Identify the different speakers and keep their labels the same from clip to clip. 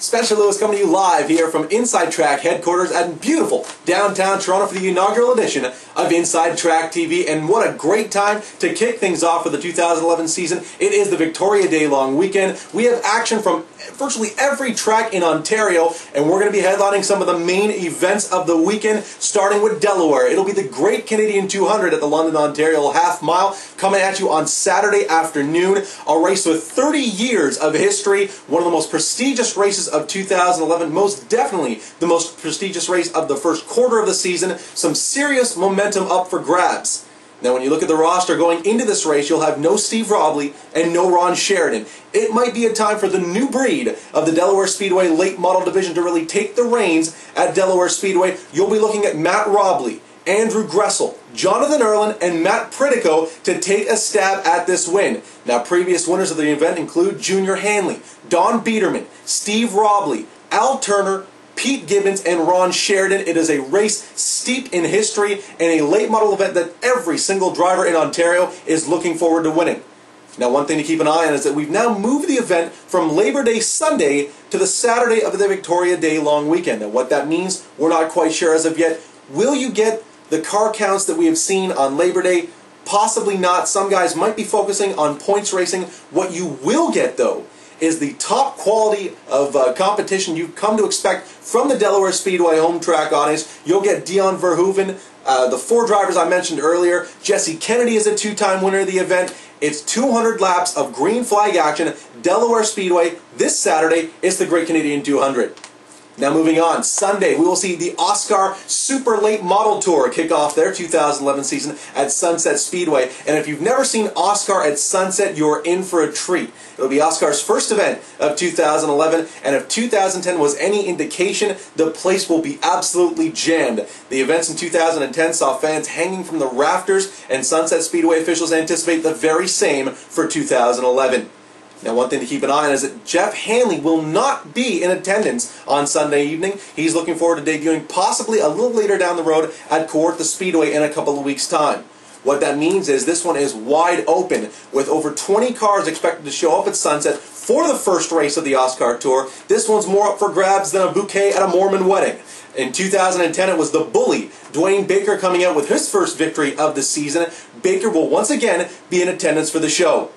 Speaker 1: Special Lewis coming to you live here from Inside Track headquarters at beautiful downtown Toronto for the inaugural edition of Inside Track TV. And what a great time to kick things off for the 2011 season. It is the Victoria Day long weekend. We have action from virtually every track in Ontario, and we're going to be headlining some of the main events of the weekend, starting with Delaware. It'll be the Great Canadian 200 at the London, Ontario half mile coming at you on Saturday afternoon. A race with 30 years of history, one of the most prestigious races of 2011, most definitely the most prestigious race of the first quarter of the season. Some serious momentum up for grabs. Now, when you look at the roster going into this race, you'll have no Steve Robley and no Ron Sheridan. It might be a time for the new breed of the Delaware Speedway late model division to really take the reins at Delaware Speedway. You'll be looking at Matt Robley, Andrew Gressel, Jonathan Erlin, and Matt Pritico to take a stab at this win. Now, previous winners of the event include Junior Hanley, Don Biederman, Steve Robley, Al Turner, Pete Gibbons, and Ron Sheridan. It is a race steeped in history and a late model event that every single driver in Ontario is looking forward to winning. Now, one thing to keep an eye on is that we've now moved the event from Labor Day Sunday to the Saturday of the Victoria Day long weekend. Now, what that means, we're not quite sure as of yet. Will you get the car counts that we have seen on Labor Day? Possibly not. Some guys might be focusing on points racing. What you will get, though, is the top quality of competition you've come to expect from the Delaware Speedway home track audience. You'll get Dion Verhoeven, the four drivers I mentioned earlier. Jesse Kennedy is a two-time winner of the event. It's 200 laps of green flag action. Delaware Speedway this Saturday. It's the Great Canadian 200. Now, moving on, Sunday we will see the Oscar Super Late Model Tour kick off their 2011 season at Sunset Speedway. And if you've never seen Oscar at Sunset, you're in for a treat. It'll be Oscar's first event of 2011, and if 2010 was any indication, the place will be absolutely jammed. The events in 2010 saw fans hanging from the rafters, and Sunset Speedway officials anticipate the very same for 2011. Now, one thing to keep an eye on is that Jeff Hanley will not be in attendance on Sunday evening. He's looking forward to debuting possibly a little later down the road at Kawartha Speedway in a couple of weeks' time. What that means is this one is wide open, with over 20 cars expected to show up at Sunset for the first race of the Oscar Tour. This one's more up for grabs than a bouquet at a Mormon wedding. In 2010, it was the bully, Dwayne Baker, coming out with his first victory of the season. Baker will once again be in attendance for the show.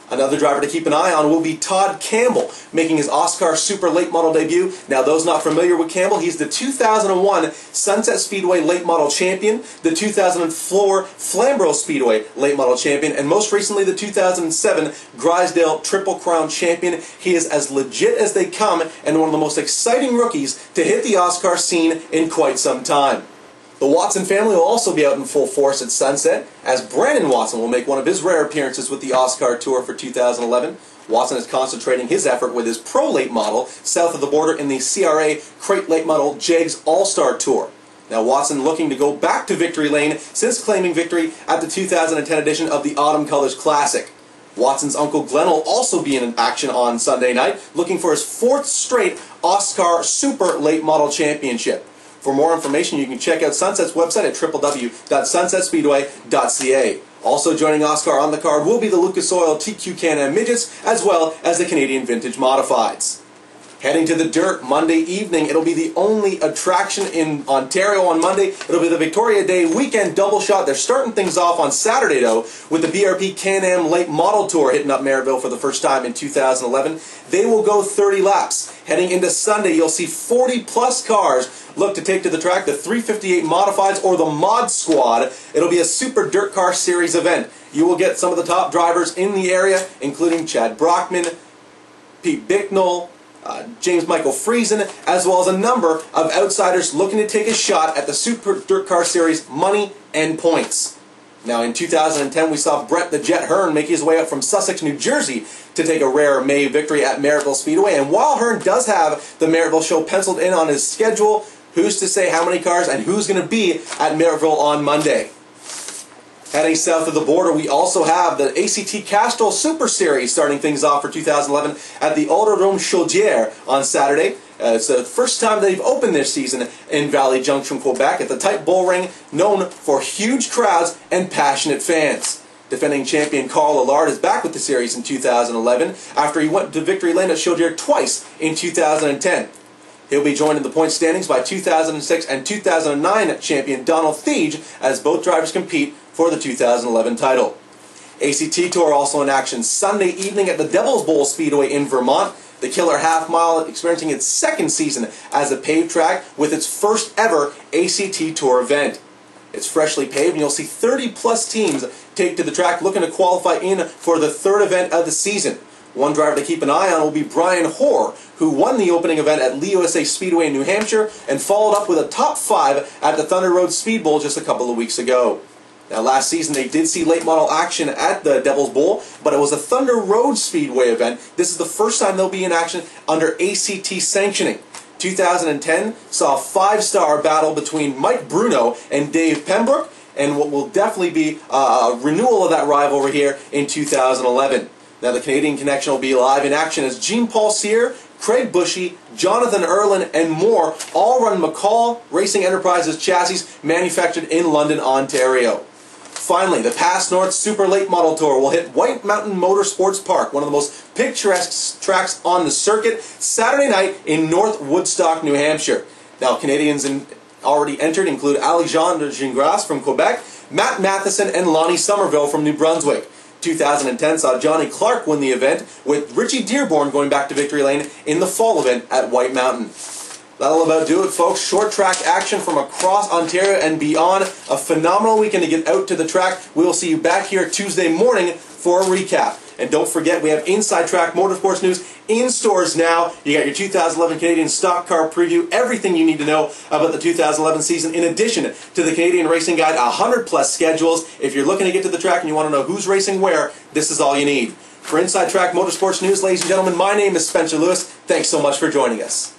Speaker 1: Another driver to keep an eye on will be Todd Campbell, making his Oscar Super Late Model debut. Now, those not familiar with Campbell, he's the 2001 Sunset Speedway Late Model Champion, the 2004 Flamborough Speedway Late Model Champion, and most recently the 2007 Grisdale Triple Crown Champion. He is as legit as they come and one of the most exciting rookies to hit the Oscar scene in quite some time. The Watson family will also be out in full force at Sunset, as Brandon Watson will make one of his rare appearances with the Oscar Tour for 2011. Watson is concentrating his effort with his Pro Late Model south of the border in the CRA Crate Late Model JEGS All-Star Tour. Now, Watson looking to go back to victory lane since claiming victory at the 2010 edition of the Autumn Colors Classic. Watson's uncle Glenn will also be in action on Sunday night, looking for his fourth straight Oscar Super Late Model Championship. For more information, you can check out Sunset's website at www.sunsetspeedway.ca. Also joining Oscar on the card will be the Lucas Oil TQ Can-Am Midgets, as well as the Canadian Vintage Modifieds. Heading to the dirt Monday evening, it'll be the only attraction in Ontario on Monday. It'll be the Victoria Day weekend double shot. They're starting things off on Saturday, though, with the BRP Can-Am Late Model Tour hitting up Maryville for the first time in 2011. They will go 30 laps. Heading into Sunday, you'll see 40-plus cars look to take to the track the 358 Modifieds or the Mod Squad. It'll be a Super Dirt Car Series event. You will get some of the top drivers in the area, including Chad Brockman, Pete Bicknell, James Michael Friesen, as well as a number of outsiders looking to take a shot at the Super Dirt Car Series money and points. Now, in 2010, we saw Brett the Jet Hearn make his way up from Sussex, New Jersey to take a rare May victory at Maryville Speedway. And while Hearn does have the Maryville show penciled in on his schedule, who's to say how many cars and who's going to be at Maryville on Monday? Heading south of the border, we also have the ACT Castrol Super Series starting things off for 2011 at the Autodrome Chaudière on Saturday. It's the first time they've opened their season in Valley Junction, Quebec, at the tight bull ring known for huge crowds and passionate fans. Defending champion Carl Allard is back with the series in 2011 after he went to victory lane at Shield twice in 2010. He'll be joined in the point standings by 2006 and 2009 champion Donald Theege as both drivers compete for the 2011 title. ACT Tour also in action Sunday evening at the Devil's Bowl Speedway in Vermont. The Killer Half Mile experiencing its second season as a paved track with its first ever ACT Tour event. It's freshly paved and you'll see 30-plus teams take to the track looking to qualify in for the third event of the season. One driver to keep an eye on will be Brian Hoare, who won the opening event at Lee USA Speedway in New Hampshire and followed up with a top 5 at the Thunder Road Speed Bowl just a couple of weeks ago. Now, last season they did see late model action at the Devil's Bowl, but it was a Thunder Road Speedway event. This is the first time they'll be in action under ACT sanctioning. 2010 saw a 5-star battle between Mike Bruno and Dave Pembroke, and what will definitely be a renewal of that rivalry here in 2011. Now, the Canadian Connection will be live in action as Jean-Paul Cyr, Craig Bushy, Jonathan Erlin, and more all run McCall Racing Enterprises chassis manufactured in London, Ontario. Finally, the Pass North Super Late Model Tour will hit White Mountain Motorsports Park, one of the most picturesque tracks on the circuit, Saturday night in North Woodstock, New Hampshire. Now, Canadians already entered include Alexandre Gingras from Quebec, Matt Matheson, and Lonnie Somerville from New Brunswick. 2010 saw Johnny Clark win the event, with Richie Dearborn going back to victory lane in the fall event at White Mountain. That'll about do it, folks. Short track action from across Ontario and beyond. A phenomenal weekend to get out to the track. We will see you back here Tuesday morning for a recap. And don't forget, we have Inside Track Motorsports News in stores now. You got your 2011 Canadian Stock Car Preview, everything you need to know about the 2011 season, in addition to the Canadian Racing Guide, 100-plus schedules. If you're looking to get to the track and you want to know who's racing where, this is all you need. For Inside Track Motorsports News, ladies and gentlemen, my name is Spencer Lewis. Thanks so much for joining us.